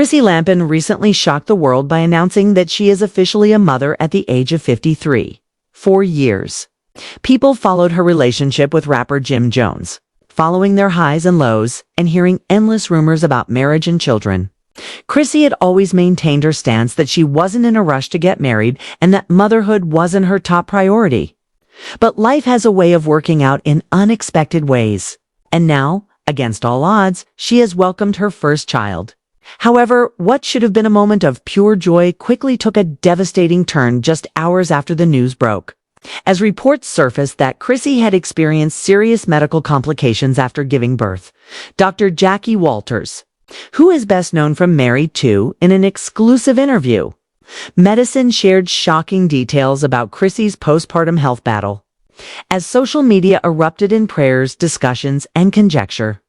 Chrissy Lampkin recently shocked the world by announcing that she is officially a mother at the age of 53. 4 years. People followed her relationship with rapper Jim Jones, following their highs and lows and hearing endless rumors about marriage and children. Chrissy had always maintained her stance that she wasn't in a rush to get married and that motherhood wasn't her top priority. But life has a way of working out in unexpected ways. And now, against all odds, she has welcomed her first child. However, what should have been a moment of pure joy quickly took a devastating turn just hours after the news broke, as reports surfaced that Chrissy had experienced serious medical complications after giving birth. Dr. Jackie Walters, who is best known from Married to, in an exclusive interview, Medicine shared shocking details about Chrissy's postpartum health battle. As social media erupted in prayers, discussions, and conjecture,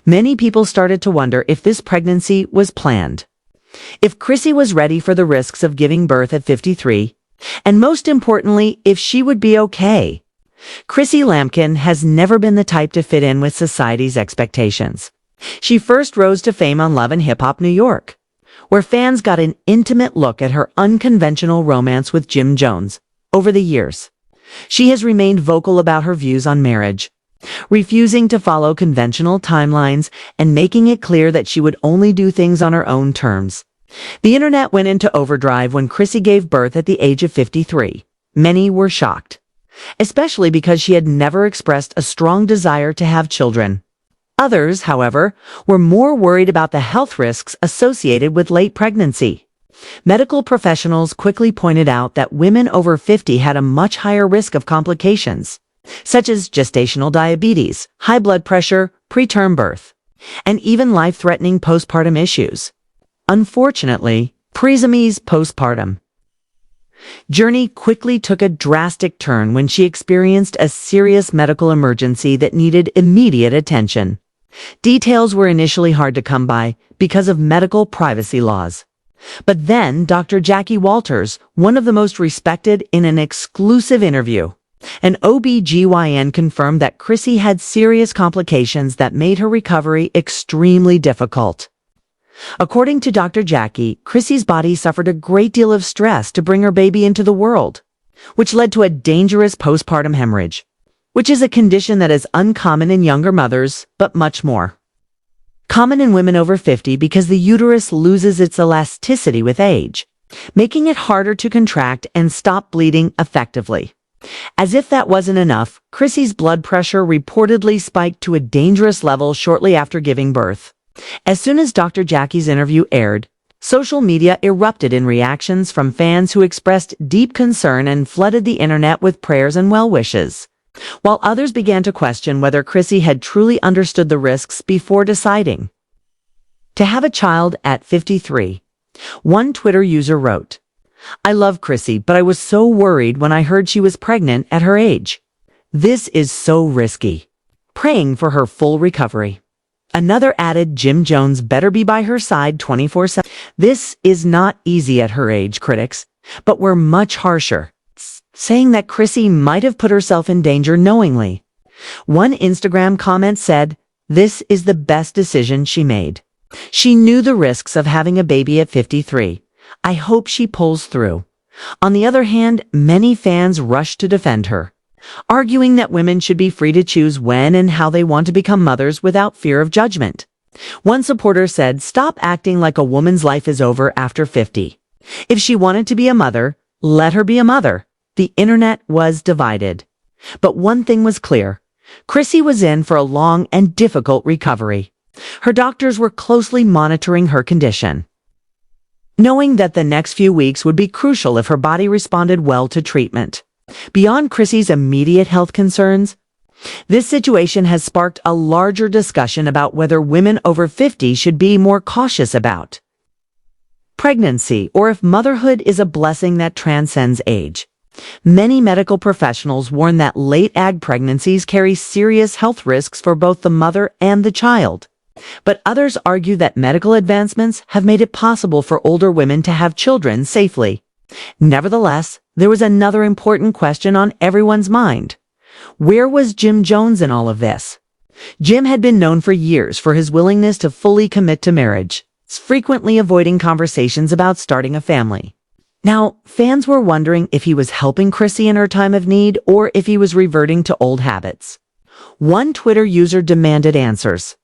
many people started to wonder if this pregnancy was planned, if Chrissy was ready for the risks of giving birth at 53, and most importantly, if she would be okay. Chrissy Lampkin has never been the type to fit in with society's expectations. She first rose to fame on Love and Hip Hop New York, where fans got an intimate look at her unconventional romance with Jim Jones. Over the years, she has remained vocal about her views on marriage, refusing to follow conventional timelines and making it clear that she would only do things on her own terms. The internet went into overdrive when Chrissy gave birth at the age of 53. Many were shocked, especially because she had never expressed a strong desire to have children. Others, however, were more worried about the health risks associated with late pregnancy. Medical professionals quickly pointed out that women over 50 had a much higher risk of complications, such as gestational diabetes, high blood pressure, preterm birth, and even life-threatening postpartum issues. Unfortunately, Chrissy's postpartum journey quickly took a drastic turn when she experienced a serious medical emergency that needed immediate attention. Details were initially hard to come by because of medical privacy laws. But then Dr. Jackie Walters, one of the most respected, in an exclusive interview, an OB/GYN, confirmed that Chrissy had serious complications that made her recovery extremely difficult. According to Dr. Jackie, Chrissy's body suffered a great deal of stress to bring her baby into the world, which led to a dangerous postpartum hemorrhage, which is a condition that is uncommon in younger mothers, but much more common in women over 50 because the uterus loses its elasticity with age, making it harder to contract and stop bleeding effectively. As if that wasn't enough, Chrissy's blood pressure reportedly spiked to a dangerous level shortly after giving birth. As soon as Dr. Jackie's interview aired, social media erupted in reactions from fans who expressed deep concern and flooded the internet with prayers and well wishes, while others began to question whether Chrissy had truly understood the risks before deciding to have a child at 53. One Twitter user wrote, "I love Chrissy, but I was so worried when I heard she was pregnant at her age. This is so risky. Praying for her full recovery." Another added, "Jim Jones better be by her side 24/7. This is not easy at her age," critics, but were much harsher, saying that Chrissy might have put herself in danger knowingly. One Instagram comment said, "This is the best decision she made. She knew the risks of having a baby at 53. I hope she pulls through." On the other hand, many fans rushed to defend her, arguing that women should be free to choose when and how they want to become mothers without fear of judgment. One supporter said, "Stop acting like a woman's life is over after 50. If she wanted to be a mother, let her be a mother." The internet was divided. But one thing was clear. Chrissy was in for a long and difficult recovery. Her doctors were closely monitoring her condition, knowing that the next few weeks would be crucial if her body responded well to treatment. Beyond Chrissy's immediate health concerns, this situation has sparked a larger discussion about whether women over 50 should be more cautious about pregnancy or if motherhood is a blessing that transcends age. Many medical professionals warn that late-ag pregnancies carry serious health risks for both the mother and the child. But others argue that medical advancements have made it possible for older women to have children safely. Nevertheless, there was another important question on everyone's mind. Where was Jim Jones in all of this? Jim had been known for years for his willingness to fully commit to marriage, frequently avoiding conversations about starting a family. Now, fans were wondering if he was helping Chrissy in her time of need or if he was reverting to old habits. One Twitter user demanded answers,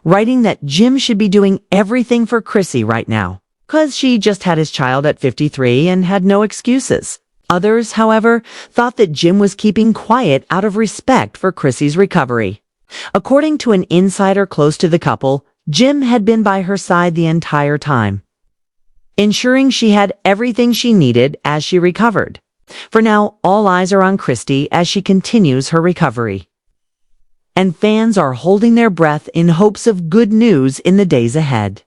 writing that Jim should be doing everything for Chrissy right now, because she just had his child at 53 and had no excuses. Others, however, thought that Jim was keeping quiet out of respect for Chrissy's recovery. According to an insider close to the couple, Jim had been by her side the entire time, ensuring she had everything she needed as she recovered. For now, all eyes are on Christy as she continues her recovery. And fans are holding their breath in hopes of good news in the days ahead.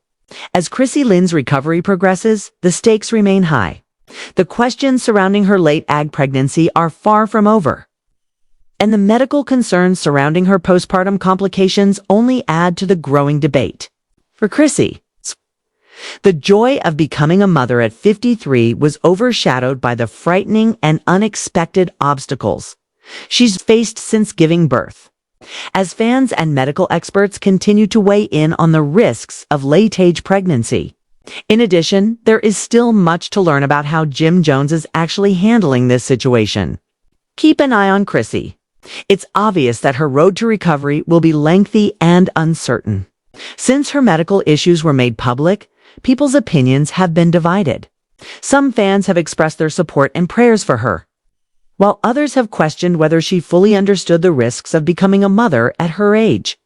As Chrissy Lynn's recovery progresses, the stakes remain high. The questions surrounding her late ag pregnancy are far from over, and the medical concerns surrounding her postpartum complications only add to the growing debate. For Chrissy, the joy of becoming a mother at 53 was overshadowed by the frightening and unexpected obstacles she's faced since giving birth. As fans and medical experts continue to weigh in on the risks of late-age pregnancy. In addition, there is still much to learn about how Jim Jones is actually handling this situation. Keep an eye on Chrissy. It's obvious that her road to recovery will be lengthy and uncertain. Since her medical issues were made public, people's opinions have been divided. Some fans have expressed their support and prayers for her, while others have questioned whether she fully understood the risks of becoming a mother at her age.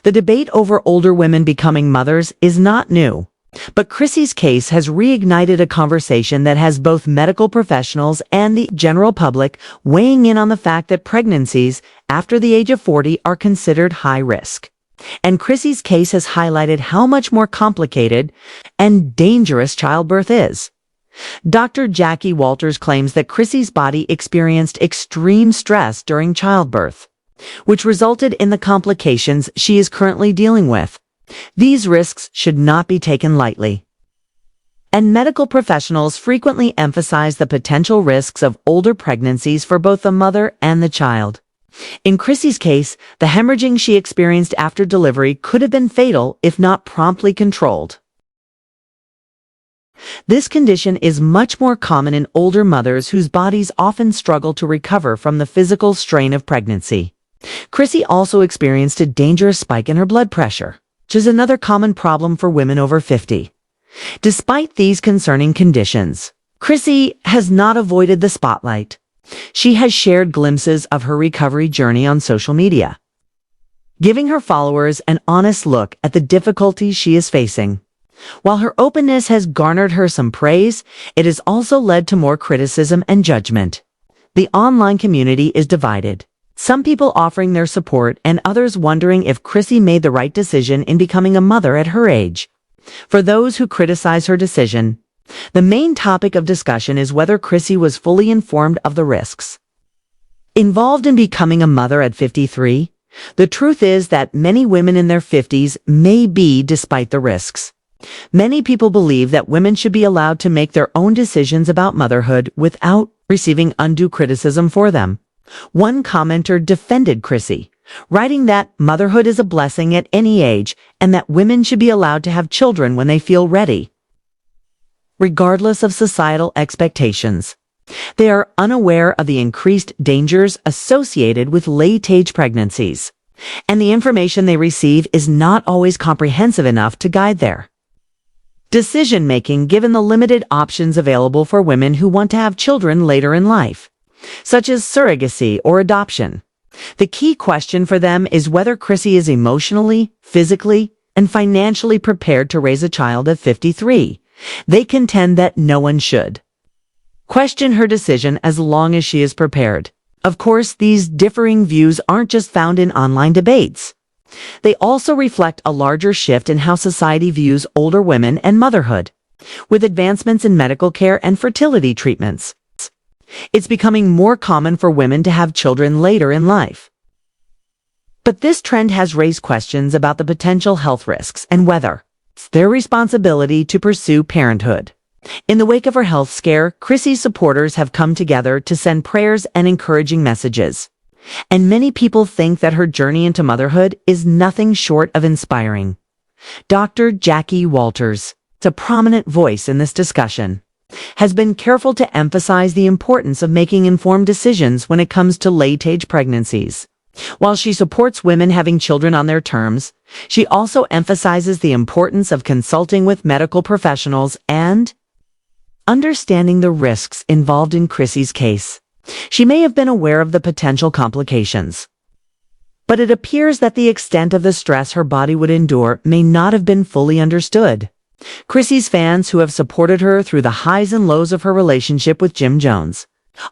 The debate over older women becoming mothers is not new, but Chrissy's case has reignited a conversation that has both medical professionals and the general public weighing in on the fact that pregnancies after the age of 40 are considered high risk. And Chrissy's case has highlighted how much more complicated and dangerous childbirth is. Dr. Jackie Walters claims that Chrissy's body experienced extreme stress during childbirth, which resulted in the complications she is currently dealing with. These risks should not be taken lightly. And medical professionals frequently emphasize the potential risks of older pregnancies for both the mother and the child. In Chrissy's case, the hemorrhaging she experienced after delivery could have been fatal if not promptly controlled. This condition is much more common in older mothers whose bodies often struggle to recover from the physical strain of pregnancy. Chrissy also experienced a dangerous spike in her blood pressure, which is another common problem for women over 50. Despite these concerning conditions, Chrissy has not avoided the spotlight. She has shared glimpses of her recovery journey on social media, giving her followers an honest look at the difficulties she is facing. While her openness has garnered her some praise, it has also led to more criticism and judgment. The online community is divided, some people offering their support and others wondering if Chrissy made the right decision in becoming a mother at her age. For those who criticize her decision, the main topic of discussion is whether Chrissy was fully informed of the risks involved in becoming a mother at 53. The truth is that many women in their 50s may be despite the risks. Many people believe that women should be allowed to make their own decisions about motherhood without receiving undue criticism for them. One commenter defended Chrissy, writing that motherhood is a blessing at any age and that women should be allowed to have children when they feel ready, regardless of societal expectations. They are unaware of the increased dangers associated with late-age pregnancies, and the information they receive is not always comprehensive enough to guide their decision-making given the limited options available for women who want to have children later in life, such as surrogacy or adoption. The key question for them is whether Chrissy is emotionally, physically, and financially prepared to raise a child at 53. They contend that no one should question her decision as long as she is prepared. Of course, these differing views aren't just found in online debates. They also reflect a larger shift in how society views older women and motherhood. With advancements in medical care and fertility treatments, it's becoming more common for women to have children later in life. But this trend has raised questions about the potential health risks and whether it's their responsibility to pursue parenthood. In the wake of her health scare, Chrissy's supporters have come together to send prayers and encouraging messages. And many people think that her journey into motherhood is nothing short of inspiring. Dr. Jackie Walters, a prominent voice in this discussion, has been careful to emphasize the importance of making informed decisions when it comes to late-age pregnancies. While she supports women having children on their terms, she also emphasizes the importance of consulting with medical professionals and understanding the risks involved in Chrissy's case. She may have been aware of the potential complications, but it appears that the extent of the stress her body would endure may not have been fully understood. Chrissy's fans, who have supported her through the highs and lows of her relationship with Jim Jones,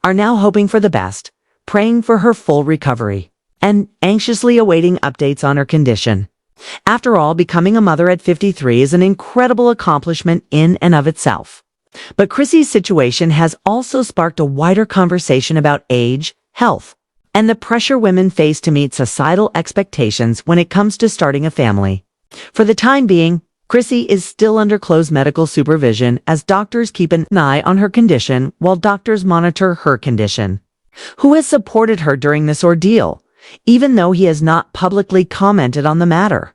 are now hoping for the best, praying for her full recovery, and anxiously awaiting updates on her condition. After all, becoming a mother at 53 is an incredible accomplishment in and of itself. But Chrissy's situation has also sparked a wider conversation about age, health, and the pressure women face to meet societal expectations when it comes to starting a family. For the time being, Chrissy is still under close medical supervision as doctors keep an eye on her condition while doctors monitor her condition. Who has supported her during this ordeal, even though he has not publicly commented on the matter?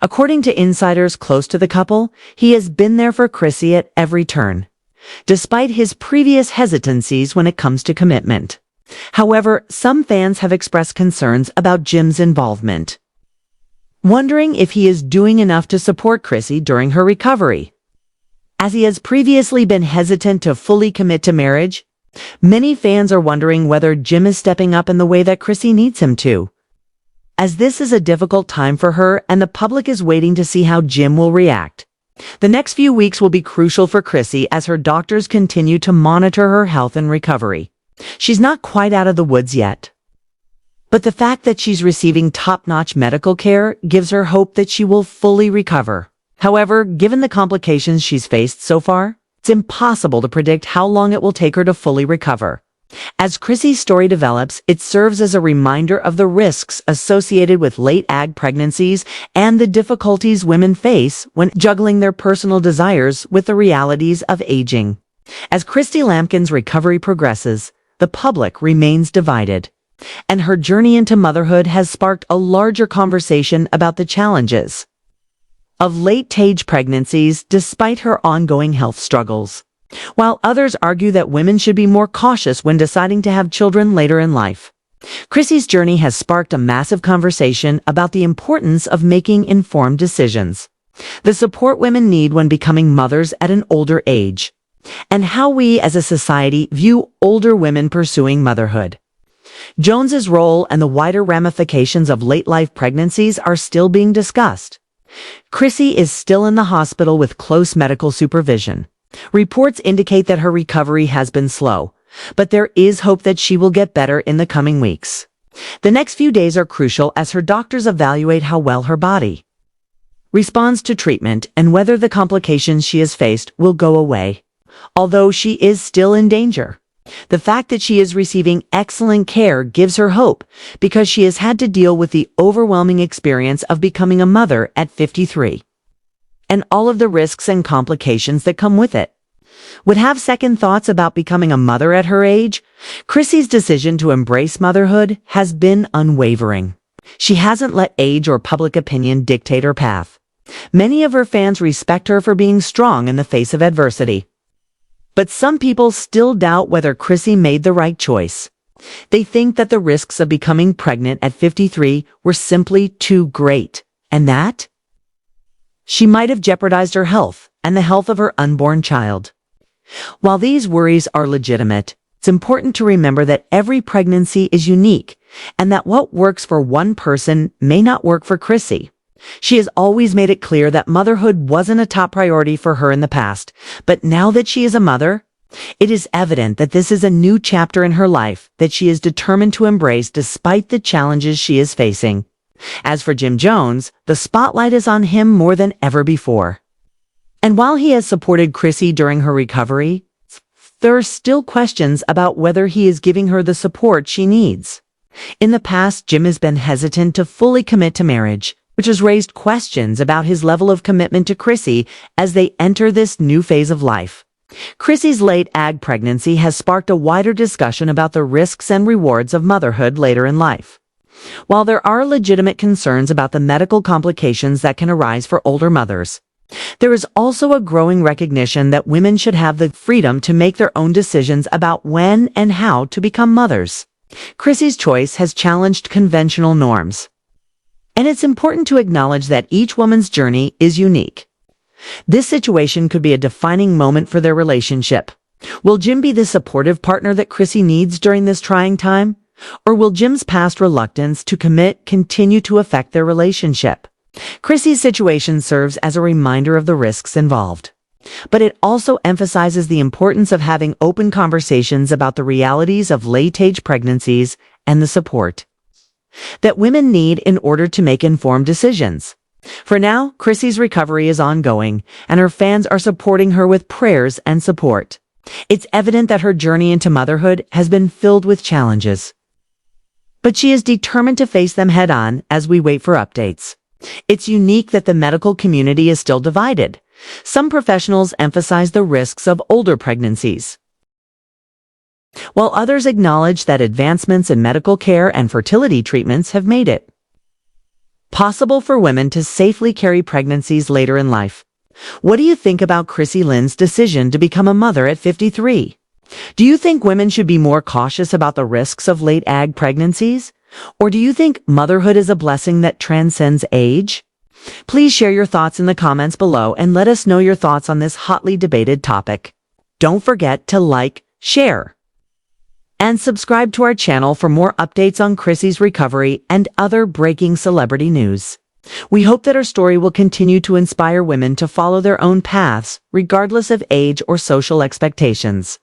According to insiders close to the couple, he has been there for Chrissy at every turn, despite his previous hesitancies when it comes to commitment. However, some fans have expressed concerns about Jim's involvement, wondering if he is doing enough to support Chrissy during her recovery. As he has previously been hesitant to fully commit to marriage, many fans are wondering whether Jim is stepping up in the way that Chrissy needs him to, as this is a difficult time for her and the public is waiting to see how Jim will react. The next few weeks will be crucial for Chrissy as her doctors continue to monitor her health and recovery. She's not quite out of the woods yet, but the fact that she's receiving top-notch medical care gives her hope that she will fully recover. However, given the complications she's faced so far, it's impossible to predict how long it will take her to fully recover. As Chrissy's story develops, it serves as a reminder of the risks associated with late-ag pregnancies and the difficulties women face when juggling their personal desires with the realities of aging. As Chrissy Lampkin's recovery progresses, the public remains divided, and her journey into motherhood has sparked a larger conversation about the challenges of late-stage pregnancies despite her ongoing health struggles. While others argue that women should be more cautious when deciding to have children later in life, Chrissy's journey has sparked a massive conversation about the importance of making informed decisions, the support women need when becoming mothers at an older age, and how we as a society view older women pursuing motherhood. Jones's role and the wider ramifications of late-life pregnancies are still being discussed. Chrissy is still in the hospital with close medical supervision. Reports indicate that her recovery has been slow, but there is hope that she will get better in the coming weeks. The next few days are crucial as her doctors evaluate how well her body responds to treatment and whether the complications she has faced will go away. Although she is still in danger, the fact that she is receiving excellent care gives her hope because she has had to deal with the overwhelming experience of becoming a mother at 53. And all of the risks and complications that come with it. Would have second thoughts about becoming a mother at her age? Chrissy's decision to embrace motherhood has been unwavering. She hasn't let age or public opinion dictate her path. Many of her fans respect her for being strong in the face of adversity. But some people still doubt whether Chrissy made the right choice. They think that the risks of becoming pregnant at 53 were simply too great, and that she might have jeopardized her health and the health of her unborn child. While these worries are legitimate, it's important to remember that every pregnancy is unique and that what works for one person may not work for Chrissy. She has always made it clear that motherhood wasn't a top priority for her in the past, but now that she is a mother, it is evident that this is a new chapter in her life that she is determined to embrace despite the challenges she is facing. As for Jim Jones, the spotlight is on him more than ever before. And while he has supported Chrissy during her recovery, there are still questions about whether he is giving her the support she needs. In the past, Jim has been hesitant to fully commit to marriage, which has raised questions about his level of commitment to Chrissy as they enter this new phase of life. Chrissy's late-ag pregnancy has sparked a wider discussion about the risks and rewards of motherhood later in life. While there are legitimate concerns about the medical complications that can arise for older mothers, There is also a growing recognition that women should have the freedom to make their own decisions about when and how to become mothers. Chrissy's choice has challenged conventional norms. And it's important to acknowledge that each woman's journey is unique. This situation could be a defining moment for their relationship. Will Jim be the supportive partner that Chrissy needs during this trying time? Or will Jim's past reluctance to commit continue to affect their relationship? Chrissy's situation serves as a reminder of the risks involved. But it also emphasizes the importance of having open conversations about the realities of late-age pregnancies and the support that women need in order to make informed decisions. For now, Chrissy's recovery is ongoing, and her fans are supporting her with prayers and support. It's evident that her journey into motherhood has been filled with challenges. But she is determined to face them head-on as we wait for updates. It's unique that the medical community is still divided. Some professionals emphasize the risks of older pregnancies, while others acknowledge that advancements in medical care and fertility treatments have made it possible for women to safely carry pregnancies later in life. What do you think about Chrissy Lynn's decision to become a mother at 53? Do you think women should be more cautious about the risks of late-ag pregnancies? Or do you think motherhood is a blessing that transcends age? Please share your thoughts in the comments below and let us know your thoughts on this hotly debated topic. Don't forget to like, share, and subscribe to our channel for more updates on Chrissy's recovery and other breaking celebrity news. We hope that our story will continue to inspire women to follow their own paths, regardless of age or social expectations.